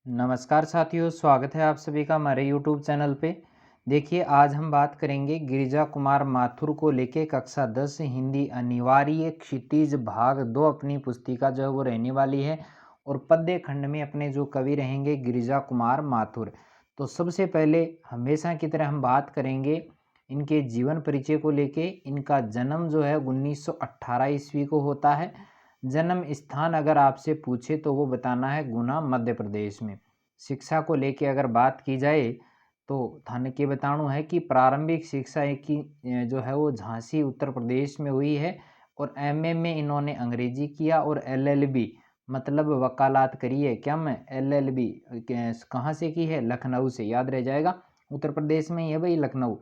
नमस्कार साथियों, स्वागत है आप सभी का हमारे YouTube चैनल पे। देखिए, आज हम बात करेंगे गिरिजा कुमार माथुर को लेके कक्षा 10 हिंदी अनिवार्य क्षितिज भाग 2 अपनी पुस्तिका जो है वो रहने वाली है और पद्य खंड में अपने जो कवि रहेंगे गिरिजा कुमार माथुर। तो सबसे पहले हमेशा की तरह हम बात करेंगे इनके जीवन परिचय को लेके। इनका जन्म जो है 1918 ईस्वी को होता है। जन्म स्थान अगर आपसे पूछे तो वो बताना है गुना मध्य प्रदेश में। शिक्षा को लेके अगर बात की जाए तो थाने के बताणु है कि प्रारंभिक शिक्षा एक की जो है वो झांसी उत्तर प्रदेश में हुई है और एमए में इन्होंने अंग्रेजी किया और एलएलबी मतलब वकालत करी है। क्या मैं एलएलबी कहाँ से की है? लखनऊ से। याद रह जाएगा, उत्तर प्रदेश में ही है भाई, लखनऊ।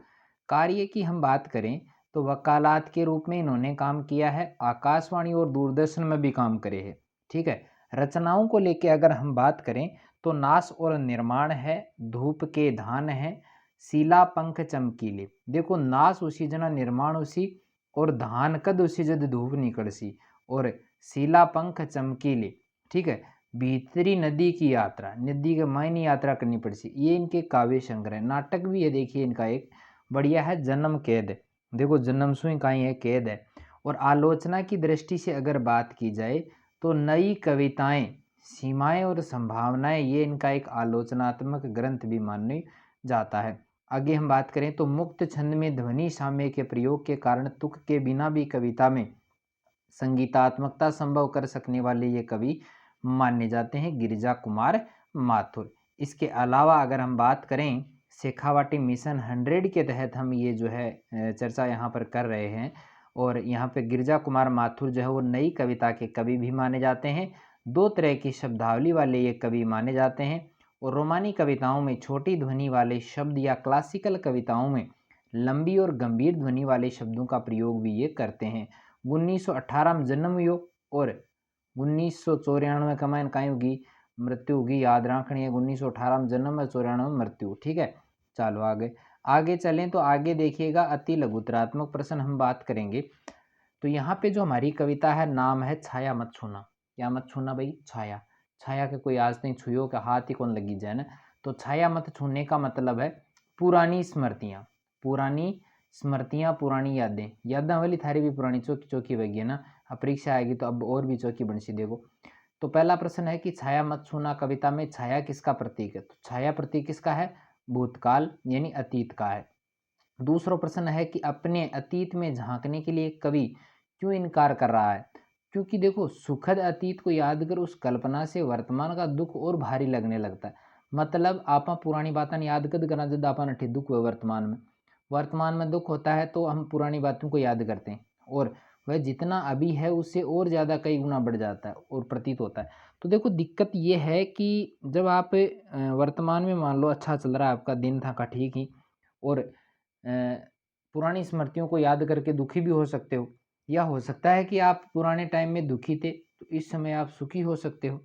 कार्य की हम बात करें तो वकालत के रूप में इन्होंने काम किया है, आकाशवाणी और दूरदर्शन में भी काम करे हैं। ठीक है। रचनाओं को लेके अगर हम बात करें तो नाश और निर्माण है, धूप के धान है, सीला पंख चमकीले। देखो, नाश उसी जना निर्माण उसी और धान कद उसी जद धूप निकलसी और सीला पंख चमकीले। ठीक है। भीतरी नदी की यात्रा, नदी के मायने यात्रा करनी पड़सी, ये इनके काव्य संग्रह। नाटक भी है, देखिए इनका एक बढ़िया है, जन्म कैद। देखो, जन्म सुई का ही है, कैद है। और आलोचना की दृष्टि से अगर बात की जाए तो नई कविताएं, सीमाएं और संभावनाएं, ये इनका एक आलोचनात्मक ग्रंथ भी माने जाता है। आगे हम बात करें तो मुक्त छंद में ध्वनि साम्य के प्रयोग के कारण तुक के बिना भी कविता में संगीतात्मकता संभव कर सकने वाले ये कवि माने जाते हैं गिरिजा कुमार माथुर। इसके अलावा अगर हम बात करें शेखावाटी मिशन 100 के तहत हम ये जो है चर्चा यहाँ पर कर रहे हैं और यहाँ पे गिरिजा कुमार माथुर जो है वो नई कविता के कवि भी माने जाते हैं। दो तरह की शब्दावली वाले ये कवि माने जाते हैं और रोमानी कविताओं में छोटी ध्वनि वाले शब्द या क्लासिकल कविताओं में लंबी और गंभीर ध्वनि वाले शब्दों का प्रयोग भी ये करते हैं। 1918 में जन्म हुई और 1994 कमाइन काई होगी, मृत्यु होगी। याद रखनी है, 1918 में जन्म है, 94 में मृत्यु। ठीक है। चलो आगे आगे चलें तो आगे देखिएगा अति लघुतरात्मक प्रश्न हम बात करेंगे। तो यहाँ पे जो हमारी कविता है, नाम है छाया मत छूना। क्या मत छूना भाई? छाया। छाया के कोई आज नहीं छुयो का हाथ ही कौन लगी जाए ना। तो छाया मत छूने का मतलब है पुरानी स्मृतियाँ, पुरानी स्मृतियाँ, पुरानी यादें। यादें वाली थारी भी पुरानी चौकी चौकी बगी है ना। अब परीक्षा आएगी तो अब और भी चौकी बन सी। देखो, तो पहला प्रश्न है कि छाया मत छूना कविता में छाया किसका प्रतीक है? तो छाया प्रतीक किसका है? भूतकाल यानी अतीत का है। दूसरा प्रश्न है कि अपने अतीत में झांकने के लिए कवि क्यों इनकार कर रहा है? क्योंकि देखो, सुखद अतीत को याद कर उस कल्पना से वर्तमान का दुख और भारी लगने लगता है। मतलब आप पुरानी बातें याद कर करना जब आप अठी दुख हुआ वर्तमान में दुख होता है तो हम पुरानी बातों को याद करते हैं और वह जितना अभी है उससे और ज़्यादा कई गुना बढ़ जाता है और प्रतीत होता है। तो देखो, दिक्कत ये है कि जब आप वर्तमान में मान लो अच्छा चल रहा है, आपका दिन था का ठीक ही, और पुरानी स्मृतियों को याद करके दुखी भी हो सकते हो, या हो सकता है कि आप पुराने टाइम में दुखी थे तो इस समय आप सुखी हो सकते हो।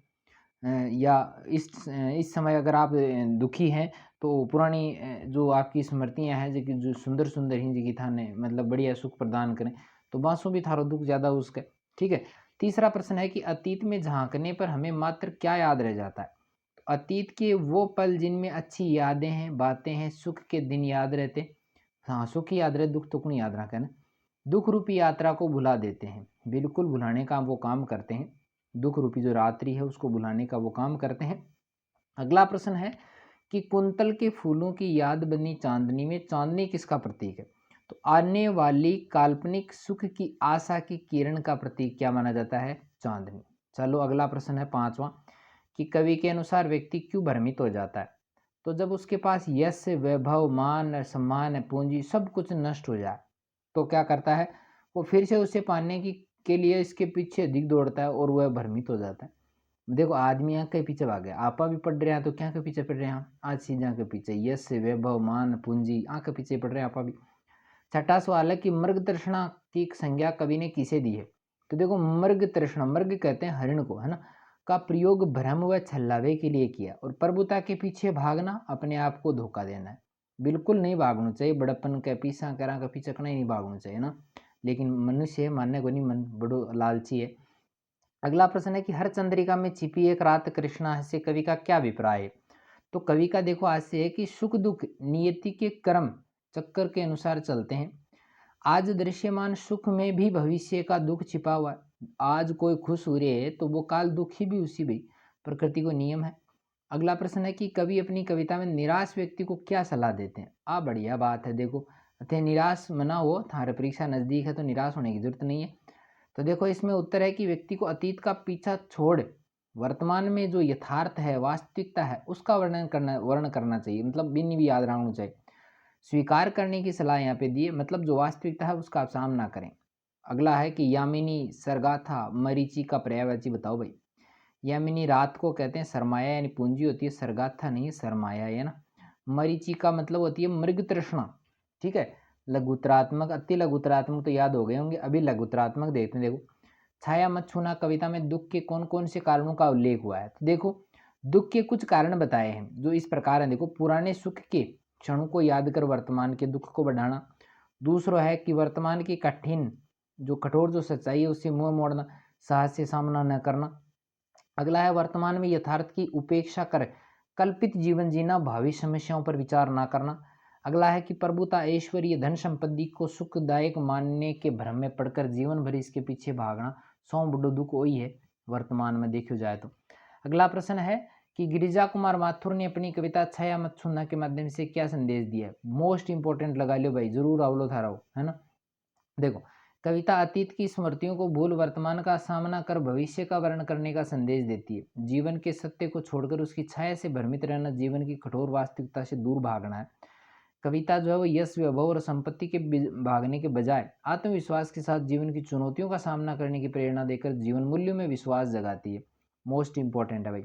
या इस समय अगर आप दुखी हैं तो पुरानी जो आपकी स्मृतियाँ हैं जो कि जो सुंदर सुंदर ही जी की थाने मतलब बढ़िया सुख प्रदान करें, तो बाँसों भी थारो दुख ज़्यादा उसका। ठीक है। तीसरा प्रश्न है कि अतीत में झांकने पर हमें मात्र क्या याद रह जाता है? तो अतीत के वो पल जिनमें अच्छी यादें हैं, बातें हैं, सुख के दिन याद रहते। हाँ, सुख ही याद रहे, दुख तो नहीं याद रखा ना। दुख रूपी यात्रा को भुला देते हैं, बिल्कुल भुलाने का वो काम करते हैं। दुख रूपी जो रात्रि है उसको भुलाने का वो काम करते हैं। अगला प्रश्न है कि कुंतल के फूलों की याद बनी चांदनी में चांदनी किसका प्रतीक है? तो आने वाली काल्पनिक सुख की आशा की किरण का प्रतीक क्या माना जाता है? चांदनी। चलो अगला प्रश्न है पांचवा, कि कवि के अनुसार व्यक्ति क्यों भ्रमित हो जाता है? तो जब उसके पास यश, वैभव, मान, सम्मान, पूंजी सब कुछ नष्ट हो जाए तो क्या करता है? वो फिर से उसे पाने की के लिए इसके पीछे अधिक दौड़ता है और वह भ्रमित हो जाता है। देखो, आदमी यहाँ के पीछे भागे, आपा भी पढ़ रहे हैं तो क्या के पीछे पढ़ रहे हैं? आज चीज़ों के पीछे, यश, वैभव, मान, पूंजी, आँख के पीछे पढ़ रहे हैं आपा भी। छठा सवाल है कि मृग तृष्णा की संज्ञा कवि ने किसे दी है? तो देखो, मृग तृष्णा, मृग कहते हैं हरिण को, है ना, का प्रयोग भ्रम व छल्लावे के लिए किया और प्रभुता के पीछे भागना अपने आप को धोखा देना है। बिल्कुल नहीं भागना चाहिए, बड़प्पन के पीछा करा का पीछे कहीं नहीं भागना चाहिए ना। लेकिन मनुष्य मानने को नहीं, मन बड़ो लालची है। अगला प्रश्न है कि हर चंद्रिका में छिपी एक रात कृष्णा से कवि का क्या अभिप्राय है। तो कवि का देखो आशय है कि सुख दुख नियति के क्रम चक्कर के अनुसार चलते हैं। आज दृश्यमान सुख में भी भविष्य का दुख छिपा हुआ है। आज कोई खुश हो रहे है तो वो काल दुखी भी उसी भी प्रकृति को नियम है। अगला प्रश्न है कि कवि अपनी कविता में निराश व्यक्ति को क्या सलाह देते हैं। बढ़िया बात है। देखो अतः निराश मना हो, थारे परीक्षा नजदीक है तो निराश होने की जरूरत नहीं है। तो देखो इसमें उत्तर है कि व्यक्ति को अतीत का पीछा छोड़ वर्तमान में जो यथार्थ है, वास्तविकता है, उसका वर्ण करना चाहिए। मतलब बिन भी याद रखना चाहिए। स्वीकार करने की सलाह यहाँ पे दी है, मतलब जो वास्तविकता है उसका आप सामना करें। अगला है कि यामिनी सरगाथा मरीचि का पर्यायवाची बताओ भाई। यामिनी रात को कहते हैं, सरमाया यानी पूंजी होती है, सरगाथा नहीं है, सरमाया है ना। मरीचि का मतलब होती है मृग तृष्णा। ठीक है। लघुतरात्मक, अति लघुतरात्मक तो याद हो गए होंगे, अभी लघुतरात्मक देखते हैं। देखो छाया मत छूना कविता में दुख के कौन कौन से कारणों का उल्लेख हुआ है। तो देखो दुख के कुछ कारण बताए हैं जो इस प्रकार हैं। देखो पुराने सुख के क्षणों को याद कर वर्तमान के दुख को बढ़ाना। दूसरा है कि वर्तमान की कठोर जो सच्चाई है उससे मुंह मोड़ना, साहस से सामना न करना। अगला है वर्तमान में यथार्थ की उपेक्षा कर कल्पित जीवन जीना, भावी समस्याओं पर विचार ना करना। अगला है कि प्रभुता ऐश्वर्य धन संपत्ति को सुखदायक मानने के भ्रम में पड़कर जीवन भर इसके पीछे भागना, सौ बुढ़ो दुख वही है वर्तमान में देखो जाए तो। अगला प्रश्न है कि गिरिजा कुमार माथुर ने अपनी कविता छाया मत छूना के माध्यम से क्या संदेश दिया है। मोस्ट इंपोर्टेंट लगा लो भाई, जरूर आवलो था रहो, है ना। देखो कविता अतीत की स्मृतियों को भूल वर्तमान का सामना कर भविष्य का वर्ण करने का संदेश देती है। जीवन के सत्य को छोड़कर उसकी छाया से भ्रमित रहना, जीवन की कठोर वास्तविकता से दूर भागना है। कविता जो है वो यश वैभव और संपत्ति के भागने के बजाय आत्मविश्वास के साथ जीवन की चुनौतियों का सामना करने की प्रेरणा देकर जीवन मूल्यों में विश्वास जगाती है। मोस्ट इंपॉर्टेंट है भाई।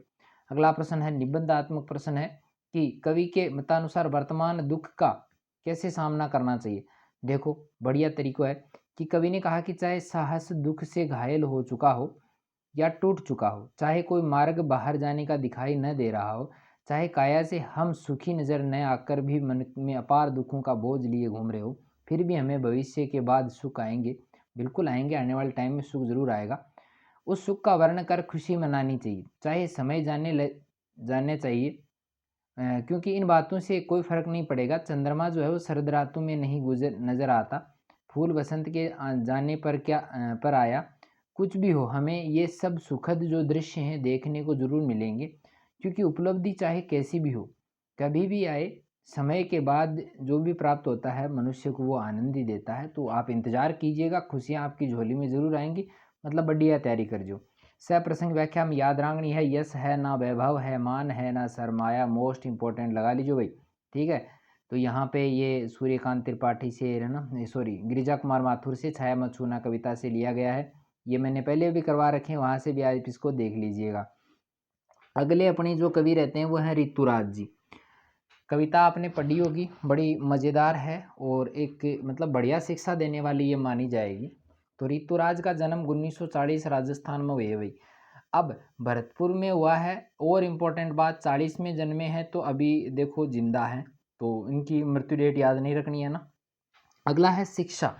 अगला प्रश्न है निबंधात्मक प्रश्न है कि कवि के मतानुसार वर्तमान दुख का कैसे सामना करना चाहिए। देखो बढ़िया तरीका है कि कवि ने कहा कि चाहे साहस दुख से घायल हो चुका हो या टूट चुका हो, चाहे कोई मार्ग बाहर जाने का दिखाई न दे रहा हो, चाहे काया से हम सुखी नजर न आकर भी मन में अपार दुखों का बोझ लिए घूम रहे हो, फिर भी हमें भविष्य के बाद सुख आएंगे। बिल्कुल आएंगे, आने वाले टाइम में सुख जरूर आएगा। उस सुख का वर्ण कर खुशी मनानी चाहिए, चाहे समय जानने चाहिए। क्योंकि इन बातों से कोई फर्क नहीं पड़ेगा। चंद्रमा जो है वो शरद रातों में नहीं गुजर नजर आता, फूल बसंत के जाने पर पर आया। कुछ भी हो, हमें ये सब सुखद जो दृश्य हैं देखने को जरूर मिलेंगे। क्योंकि उपलब्धि चाहे कैसी भी हो, कभी भी आए, समय के बाद जो भी प्राप्त होता है मनुष्य को वो आनंद ही देता है। तो आप इंतजार कीजिएगा, खुशियाँ आपकी झोली में जरूर आएंगी। मतलब बढ़िया तैयारी कर जो। सप्रसंग व्याख्या में याद रखनी है, यश है ना वैभव है, मान है ना सरमाया। मोस्ट इंपॉर्टेंट लगा लीजिए भाई। ठीक है। तो यहाँ पे ये सूर्यकांत त्रिपाठी से है ना, सॉरी गिरिजा कुमार माथुर से छाया मत छूना कविता से लिया गया है। ये मैंने पहले भी करवा रखे हैं, वहाँ से भी आप इसको देख लीजिएगा। अगले अपने जो कवि रहते हैं वो हैं ऋतुराज जी। कविता आपने पढ़ी होगी, बड़ी मज़ेदार है और एक मतलब बढ़िया शिक्षा देने वाली ये मानी जाएगी। तो ऋतुराज का जन्म 1940 राजस्थान में हुए भाई। अब भरतपुर में हुआ है। और इम्पोर्टेंट बात, 40 में जन्मे हैं तो अभी देखो जिंदा हैं, तो इनकी मृत्यु डेट याद नहीं रखनी है ना। अगला है शिक्षा।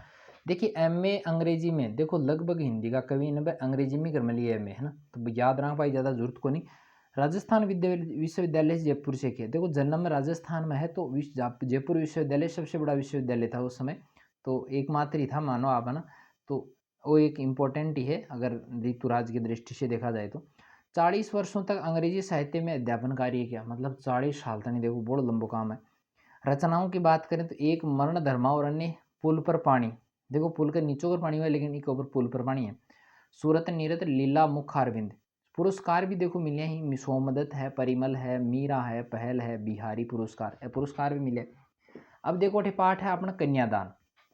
देखिए एमए अंग्रेजी में, देखो लगभग हिंदी का कवि ने अंग्रेजी में कर लिया एमए, है ना। तो याद रखना भाई, ज़्यादा जरूरत को नहीं। राजस्थान विश्वविद्यालय से जयपुर से किया। देखो जन्म राजस्थान में है तो जयपुर विश्वविद्यालय सबसे बड़ा विश्वविद्यालय था उस समय, तो एकमात्र ही था मानो आप, है ना। तो वो एक इम्पोर्टेंट ही है अगर ऋतुराज की दृष्टि से देखा जाए तो। 40 वर्षों तक अंग्रेजी साहित्य में अध्यापन कार्य किया, मतलब 40 साल तक नहीं, देखो बहुत लंबा काम है। रचनाओं की बात करें तो एक मरण धर्मा और अन्य, पुल पर पानी, देखो पुल के नीचे ऊपर पानी हुआ लेकिन एक ऊपर पुल पर पानी है। सूरत नीरत लीला मुख अरविंद। पुरस्कार भी देखो मिले ही, सोमदत्त है, परिमल है, मीरा है, पहल है, बिहारी पुरस्कार भी मिले। अब देखो पाठ है अपना कन्यादान।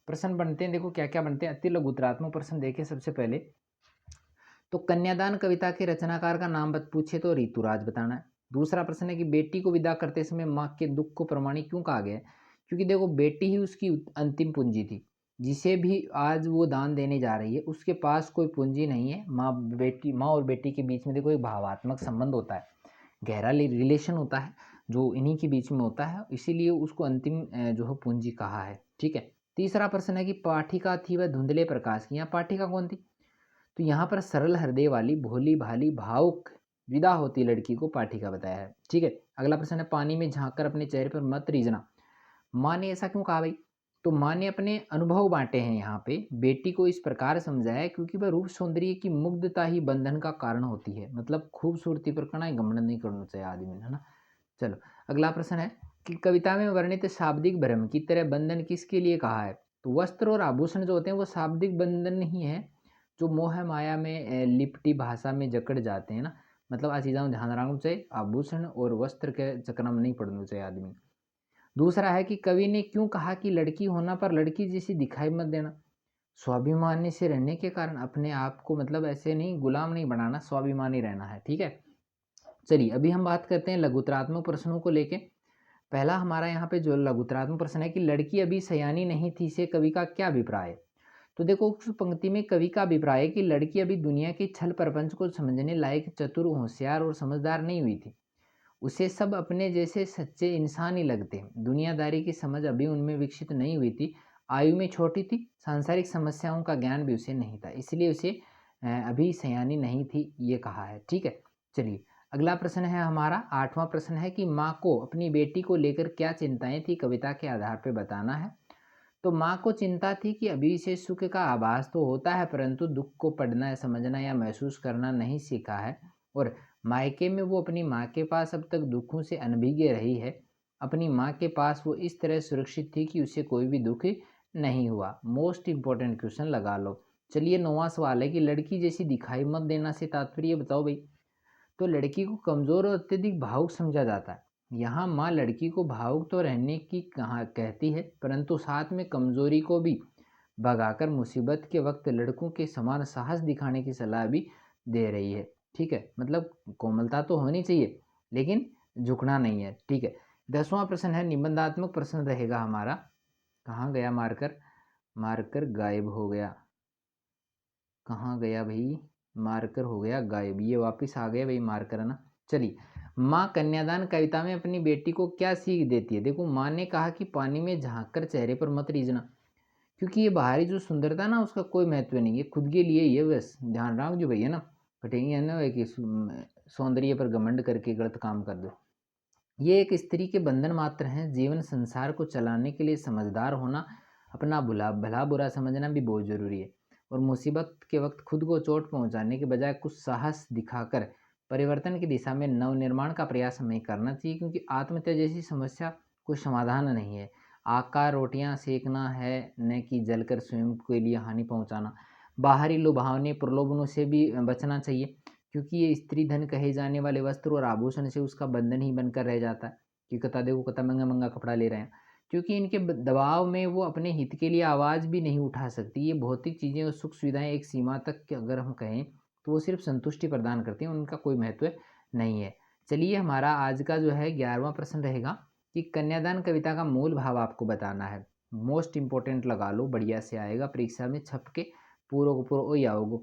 प्रश्न बनते हैं, देखो क्या क्या बनते हैं, अति लघुतरात्मक प्रश्न देखे। सबसे पहले तो कन्यादान कविता के रचनाकार का नाम पूछे तो ऋतुराज बताना है। दूसरा प्रश्न है कि बेटी को विदा करते समय माँ के दुख को प्रमाणी क्यों कहा गया है। क्योंकि देखो बेटी ही उसकी अंतिम पूंजी थी, जिसे भी आज वो दान देने जा रही है उसके पास कोई पूंजी नहीं है। माँ और बेटी के बीच में देखो एक भावात्मक संबंध होता है, गहरा रिलेशन होता है जो इन्हीं के बीच में होता है, इसीलिए उसको अंतिम जो है पूंजी कहा है। ठीक है। तीसरा प्रश्न है कि पाठिका थी वह धुंधले प्रकाश की। यहाँ पाठिका कौन थी, तो यहाँ पर सरल हृदय वाली भोली भाली भावुक विदा होती लड़की को पाठिका बताया है। ठीक है, अगला प्रश्न है, पानी में झांककर अपने चेहरे पर मत रीझना। माँ ने ऐसा क्यों कहा भाई? तो माँ ने अपने अनुभव बांटे हैं यहाँ पे, बेटी को इस प्रकार समझाया क्योंकि वह रूप सौंदर्य की मुग्धता ही बंधन का कारण होती है। मतलब खूबसूरती पर कना घमंड नहीं करना चाहिए आदमी ने, है ना। चलो अगला प्रश्न है कि कविता में वर्णित शाब्दिक भ्रम की तरह बंधन किसके लिए कहा है? तो वस्त्र और आभूषण जो होते हैं वो शाब्दिक बंधन नहीं है, जो मोह माया में लिपटी भाषा में जकड़ जाते हैं ना। मतलब आ चीज़ों में ध्यान रखना चाहिए, आभूषण और वस्त्र के चक्कर में नहीं पड़ना चाहिए आदमी। दूसरा है कि कवि ने क्यों कहा कि लड़की होना पर लड़की जैसी दिखाई मत देना? स्वाभिमानी से रहने के कारण अपने आप को मतलब ऐसे नहीं, गुलाम नहीं बनाना, स्वाभिमानी रहना है। ठीक है, चलिए अभी हम बात करते हैं लघुतरात्मक प्रश्नों को लेके। पहला हमारा यहाँ पे जो लघुतरात्मक प्रश्न है कि लड़की अभी सयानी नहीं थी से कवि का क्या अभिप्राय है? तो देखो उस पंक्ति में कवि का अभिप्राय है कि लड़की अभी दुनिया के छल प्रपंच को समझने लायक चतुर, होशियार और समझदार नहीं हुई थी। उसे सब अपने जैसे सच्चे इंसान ही लगते। दुनियादारी की समझ अभी उनमें विकसित नहीं हुई थी, आयु में छोटी थी, सांसारिक समस्याओं का ज्ञान भी उसे नहीं था, इसलिए उसे अभी सयानी नहीं थी, ये कहा है। ठीक है, चलिए अगला प्रश्न है हमारा, आठवां प्रश्न है कि माँ को अपनी बेटी को लेकर क्या चिंताएं थी, कविता के आधार पर बताना है। तो माँ को चिंता थी कि अभी इसे सुख का आभास तो होता है परंतु दुख को पढ़ना, समझना या महसूस करना नहीं सीखा है। और मायके में वो अपनी माँ के पास अब तक दुखों से अनभिज्ञ रही है। अपनी माँ के पास वो इस तरह सुरक्षित थी कि उसे कोई भी दुख नहीं हुआ। मोस्ट इंपॉर्टेंट क्वेश्चन लगा लो। चलिए 9वां सवाल है कि लड़की जैसी दिखाई मत देना से तात्पर्य बताओ भाई। तो लड़की को कमज़ोर और अत्यधिक भावुक समझा जाता है। यहाँ माँ लड़की को भावुक तो रहने की कहा कहती है परंतु साथ में कमज़ोरी को भी भगाकर मुसीबत के वक्त लड़कों के समान साहस दिखाने की सलाह भी दे रही है। ठीक है, मतलब कोमलता तो होनी चाहिए लेकिन झुकना नहीं है। ठीक है, 10वां प्रश्न है, निबंधात्मक प्रश्न रहेगा हमारा। कहाँ गया मार्कर? मार्कर गायब हो गया। कहाँ गया भाई? मार्कर हो गया गायब, ये वापस आ गया भाई मार्कर, है ना। चलिए, माँ कन्यादान कविता में अपनी बेटी को क्या सीख देती है? देखो माँ ने कहा कि पानी में झांककर चेहरे पर मत रीझना, क्योंकि ये बाहरी जो सुंदरता ना उसका कोई महत्व नहीं है, खुद के लिए ये बस ध्यान रख जो भैया ना, कटेंगे है ना कि सौंदर्य पर घमंड करके गलत काम कर दो। ये एक स्त्री के बंधन मात्र हैं। जीवन संसार को चलाने के लिए समझदार होना, अपना भला बुरा समझना भी बहुत जरूरी है। और मुसीबत के वक्त खुद को चोट पहुंचाने के बजाय कुछ साहस दिखाकर परिवर्तन की दिशा में नवनिर्माण का प्रयास हमें करना चाहिए, क्योंकि आत्महत्या जैसी समस्या कोई समाधान नहीं है। आग का रोटियां सेकना है न कि जलकर स्वयं के लिए हानि पहुंचाना। बाहरी लुभावने प्रलोभनों से भी बचना चाहिए, क्योंकि ये स्त्री धन कहे जाने वाले वस्त्र और आभूषण से उसका बंधन ही बनकर रह जाता है कि कता देखो कता महंगा महंगा कपड़ा ले रहे हैं, क्योंकि इनके दबाव में वो अपने हित के लिए आवाज़ भी नहीं उठा सकती। ये भौतिक चीज़ें और सुख सुविधाएं एक सीमा तक के अगर हम कहें तो वो सिर्फ संतुष्टि प्रदान करती हैं, उनका कोई महत्व नहीं है। चलिए हमारा आज का जो है 11वां प्रश्न रहेगा कि कन्यादान कविता का मूल भाव आपको बताना है। मोस्ट इंपॉर्टेंट लगा लो, बढ़िया से आएगा परीक्षा में छप के, पूरो को पूरो ओ आओगे।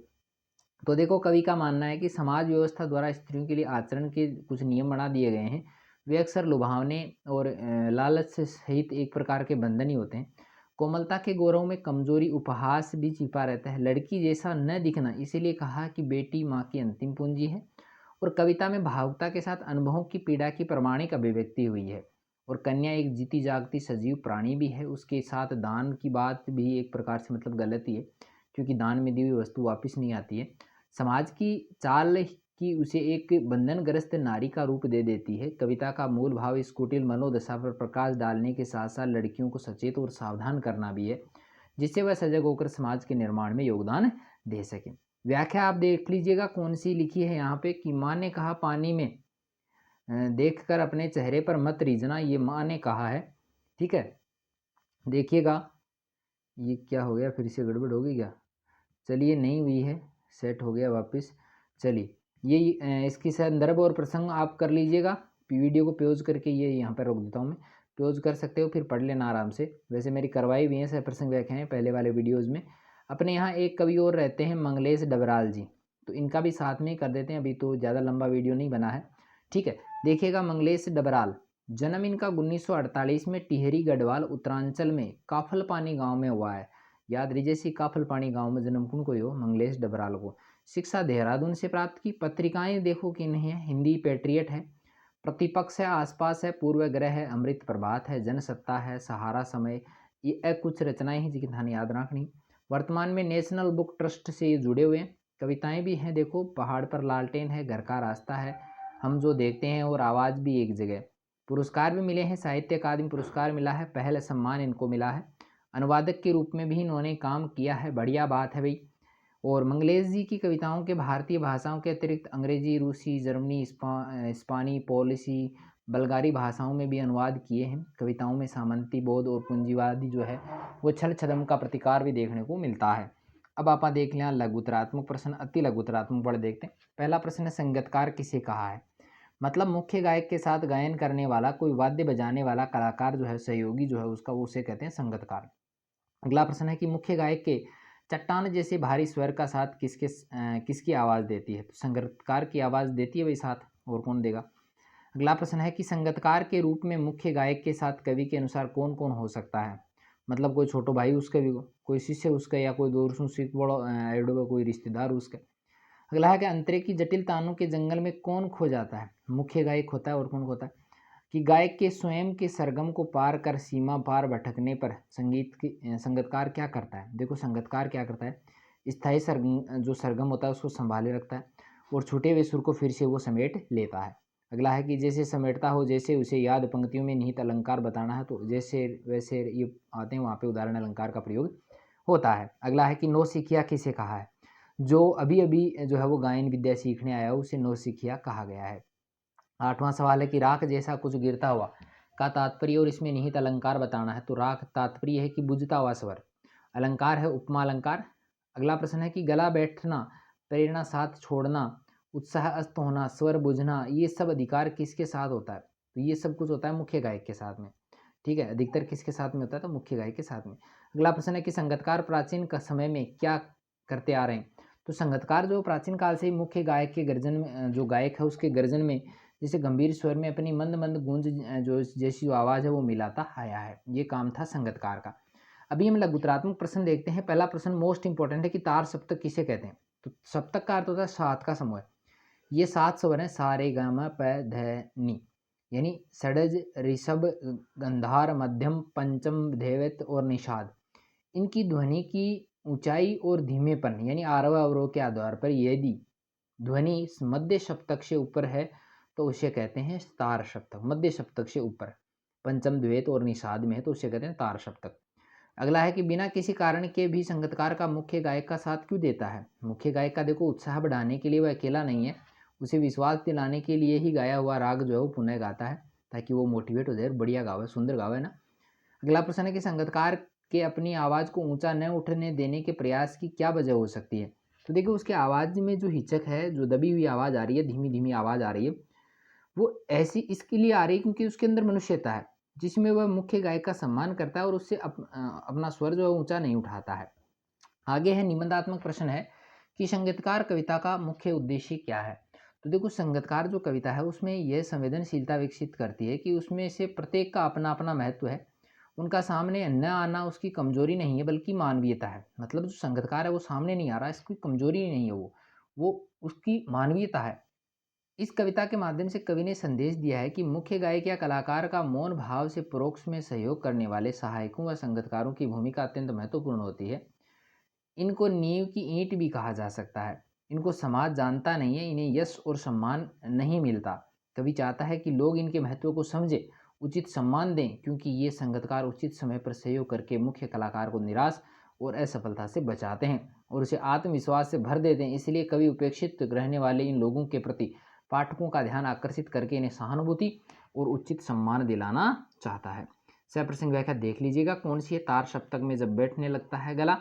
तो देखो कवि का मानना है कि समाज व्यवस्था द्वारा स्त्रियों के लिए आचरण के कुछ नियम बना दिए गए हैं। वे अक्सर लुभावने और लालच से सहित एक प्रकार के बंधन ही होते हैं। कोमलता के गौरव में कमजोरी उपहास भी छिपा रहता है। लड़की जैसा न दिखना, इसीलिए कहा कि बेटी माँ की अंतिम पूंजी है। और कविता में भावुकता के साथ अनुभवों की पीड़ा की प्रमाणिक अभिव्यक्ति हुई है। और कन्या एक जीती जागती सजीव प्राणी भी है। उसके साथ दान की बात भी एक प्रकार से मतलब गलत ही है, क्योंकि दान में दी हुई वस्तु वापस नहीं आती है। समाज की चाल की उसे एक बंधनग्रस्त नारी का रूप दे देती है। कविता का मूल भाव इस कुटिल मनोदशा पर प्रकाश डालने के साथ साथ लड़कियों को सचेत और सावधान करना भी है, जिससे वह सजग होकर समाज के निर्माण में योगदान दे सके। व्याख्या आप देख लीजिएगा कौन सी लिखी है यहाँ पे कि माँ ने कहा पानी में देखकर अपने चेहरे पर मत रीझना, ये माँ ने कहा है। ठीक है, देखिएगा ये क्या हो गया, फिर से गड़बड़ हो गई क्या? चलिए नहीं हुई है, सेट हो गया वापस। चलिए ये इसकी संदर्भ और प्रसंग आप कर लीजिएगा, वीडियो को पॉज करके ये यहाँ पर रोक देता हूँ मैं, पॉज कर सकते हो फिर पढ़ लेना आराम से। वैसे मेरी करवाई हुई हैं सह प्रसंग व्याख्याएं पहले वाले वीडियोज़ में। अपने यहाँ एक कवि और रहते हैं मंगलेश डबराल जी, तो इनका भी साथ में ही कर देते हैं, अभी तो ज़्यादा लंबा वीडियो नहीं बना है। ठीक है, देखिएगा मंगलेश डबराल, जन्म इनका 1948 में टिहरी गढ़वाल उत्तरांचल में काफल पानी गाँव में हुआ है। याद रही, जैसे काफल पानी गाँव में जन्म कुन को हो, मंगलेश डबराल को। शिक्षा देहरादून से प्राप्त की। पत्रिकाएं देखो कि नहीं है, हिंदी पेट्रियट है, प्रतिपक्ष है, आसपास है, पूर्वग्रह है, अमृत प्रभात है, जनसत्ता है, सहारा समय, ये कुछ रचनाएं हैं जिनकी ध्यान याद रखनी। वर्तमान में नेशनल बुक ट्रस्ट से ये जुड़े हुए हैं। कविताएं भी हैं, देखो पहाड़ पर लालटेन है, घर का रास्ता है, हम जो देखते हैं, और आवाज़ भी एक जगह। पुरस्कार भी मिले हैं, साहित्य अकादमी पुरस्कार मिला है, पहला सम्मान इनको मिला है। अनुवादक के रूप में भी इन्होंने काम किया है, बढ़िया बात है भाई। और मंगलेश जी की कविताओं के भारतीय भाषाओं के अतिरिक्त अंग्रेजी, रूसी, जर्मनी, स्पानी, पॉलिसी, बल्गारी भाषाओं में भी अनुवाद किए हैं। कविताओं में सामंती बोध और पूंजीवादी जो है वो छल छदम का प्रतिकार भी देखने को मिलता है। अब आप देख लें लघुतरात्मक प्रश्न, अति लघुतरात्मक पढ़ देखते हैं। पहला प्रश्न है, संगीतकार किसे कहा है? मतलब मुख्य गायक के साथ गायन करने वाला, कोई वाद्य बजाने वाला कलाकार जो है, सहयोगी जो है उसका, वो उसे कहते हैं संगीतकार। अगला प्रश्न है कि मुख्य गायक के चट्टान जैसे भारी स्वर का साथ किसकी आवाज़ देती है? तो संगीतकार की आवाज़ देती है भाई साथ, और कौन देगा? अगला प्रश्न है कि संगीतकार के रूप में मुख्य गायक के साथ कवि के अनुसार कौन कौन हो सकता है? मतलब कोई छोटो भाई उसका भी, कोई शिष्य उसका, या कोई दूर से बड़ो एडो कोई रिश्तेदार उसका। अगला है कि अंतरे की जटिल तानों के जंगल में कौन खो जाता है? मुख्य गायक होता है, और कौन होता है? कि गायक के स्वयं के सरगम को पार कर सीमा पार भटकने पर संगीतकार क्या करता है? देखो संगीतकार क्या करता है, स्थायी सरगम, जो सरगम होता है उसको संभाले रखता है, और छूटे हुए सुर को फिर से वो समेट लेता है। अगला है कि जैसे समेटता हो, जैसे उसे याद पंक्तियों में निहित अलंकार बताना है, तो जैसे वैसे ये आते हैं, वहाँ पे उदाहरण अलंकार का प्रयोग होता है। अगला है कि नौसिखिया किसे कहा है? जो अभी अभी जो है वो गायन विद्या सीखने आया हो, उसे नौसिखिया कहा गया है। आठवां सवाल है कि राख जैसा कुछ गिरता हुआ का तात्पर्य और इसमें निहित अलंकार बताना है, तो राख तात्पर्य है कि बुझता हुआ स्वर, अलंकार है उपमा अलंकार। अगला प्रश्न है कि गला बैठना, प्रेरणा साथ छोड़ना, उत्साह अस्त होना, स्वर बुझना, ये सब अधिकार किसके साथ होता है? तो ये सब कुछ होता है मुख्य गायक के साथ में। ठीक है, अधिकतर किसके साथ में होता है? तो मुख्य गायक के साथ में। अगला प्रश्न है कि संगीतकार प्राचीन का समय में क्या करते आ रहे हैं? तो संगीतकार जो प्राचीन काल से ही मुख्य गायक के गर्जन में, जो गायक है उसके गर्जन में जैसे गंभीर स्वर में अपनी मंद मंद गूंज जो जैसी जो आवाज़ है वो मिलाता आया है, ये काम था संगीतकार का। अभी हम लघुतरात्मक प्रश्न देखते हैं। पहला प्रश्न मोस्ट इंपॉर्टेंट है कि तार सप्तक किसे कहते हैं? तो सप्तक का अर्थ होता है सात का समूह। ये 7 स्वर हैं, सा रे ग म प ध नि, यानी षडज, ऋषभ, गंधार, मध्यम, पंचम, धैवत और निषाद। इनकी ध्वनि की ऊंचाई और धीमेपन यानी आरोह अवरोह के आधार पर यदि ध्वनि मध्य सप्तक से ऊपर है तो उसे कहते हैं तार सप्तक। मध्य सप्तक से ऊपर, पंचम, द्वैत और निषाद में है तो उसे कहते हैं तार सप्तक। अगला है कि बिना किसी कारण के भी संगीतकार का मुख्य गायक का साथ क्यों देता है? मुख्य गायक का देखो उत्साह बढ़ाने के लिए, वह अकेला नहीं है, उसे विश्वास दिलाने के लिए ही गाया हुआ राग जो है वो पुनः गाता है, ताकि वो मोटिवेट हो जाए, बढ़िया गावे, सुंदर गावे ना। अगला प्रश्न है कि संगीतकार के अपनी आवाज़ को ऊंचा न उठने देने के प्रयास की क्या वजह हो सकती है? तो देखिए उसके आवाज़ में जो हिचक है, जो दबी हुई आवाज़ आ रही है, धीमी धीमी आवाज़ आ रही है, वो ऐसी इसके लिए आ रही है क्योंकि उसके अंदर मनुष्यता है, जिसमें वह मुख्य गायक का सम्मान करता है और उससे अपना स्वर जो है ऊंचा नहीं उठाता है। आगे है निबंधात्मक प्रश्न है कि संगीतकार कविता का मुख्य उद्देश्य क्या है? तो देखो संगीतकार जो कविता है उसमें यह संवेदनशीलता विकसित करती है कि उसमें से प्रत्येक का अपना अपना महत्व है, उनका सामने न आना उसकी कमजोरी नहीं है बल्कि मानवीयता है। मतलब जो संगीतकार है वो सामने नहीं आ रहा, इसकी कमजोरी नहीं है, वो उसकी मानवीयता है। इस कविता के माध्यम से कवि ने संदेश दिया है कि मुख्य गायक या कलाकार का मौन भाव से परोक्ष में सहयोग करने वाले सहायकों व संगीतकारों की भूमिका अत्यंत महत्वपूर्ण होती है। इनको नींव की ईंट भी कहा जा सकता है। इनको समाज जानता नहीं है, इन्हें यश और सम्मान नहीं मिलता। कवि चाहता है कि लोग इनके महत्व को समझे, उचित सम्मान दें, क्योंकि ये संगीतकार उचित समय पर सहयोग करके मुख्य कलाकार को निराश और असफलता से बचाते हैं और उसे आत्मविश्वास से भर देते हैं। इसलिए कवि उपेक्षित रहने वाले इन लोगों के प्रति पाठकों का ध्यान आकर्षित करके इन्हें सहानुभूति और उचित सम्मान दिलाना चाहता है। सप्रसंग व्याख्या देख लीजिएगा कौन सी है। तार सप्तक में जब बैठने लगता है गला,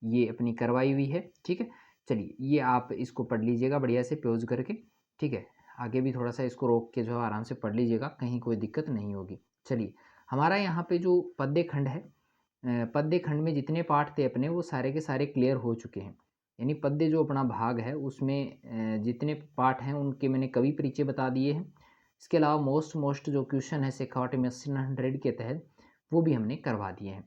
ये अपनी करवाई हुई है। ठीक है, चलिए ये आप इसको पढ़ लीजिएगा बढ़िया से प्योज करके। ठीक है, आगे भी थोड़ा सा इसको रोक के जो है आराम से पढ़ लीजिएगा, कहीं कोई दिक्कत नहीं होगी। चलिए हमारा यहाँ पे जो पद्य खंड है, पद्य खंड में जितने पाठ थे अपने वो सारे के सारे क्लियर हो चुके हैं। यानी पद्य जो अपना भाग है उसमें जितने पाठ हैं उनके मैंने कवि परिचय बता दिए हैं। इसके अलावा मोस्ट जो क्वेश्चन है शेखावट में 100 के तहत वो भी हमने करवा दिए हैं।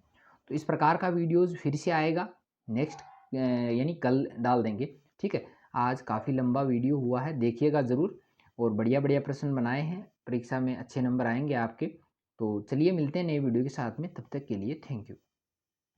तो इस प्रकार का वीडियोज़ फिर से आएगा नेक्स्ट, यानी कल डाल देंगे। ठीक है, आज काफ़ी लंबा वीडियो हुआ है, देखिएगा ज़रूर। और बढ़िया बढ़िया प्रश्न बनाए हैं, परीक्षा में अच्छे नंबर आएंगे आपके। तो चलिए मिलते हैं नए वीडियो के साथ में, तब तक के लिए थैंक यू।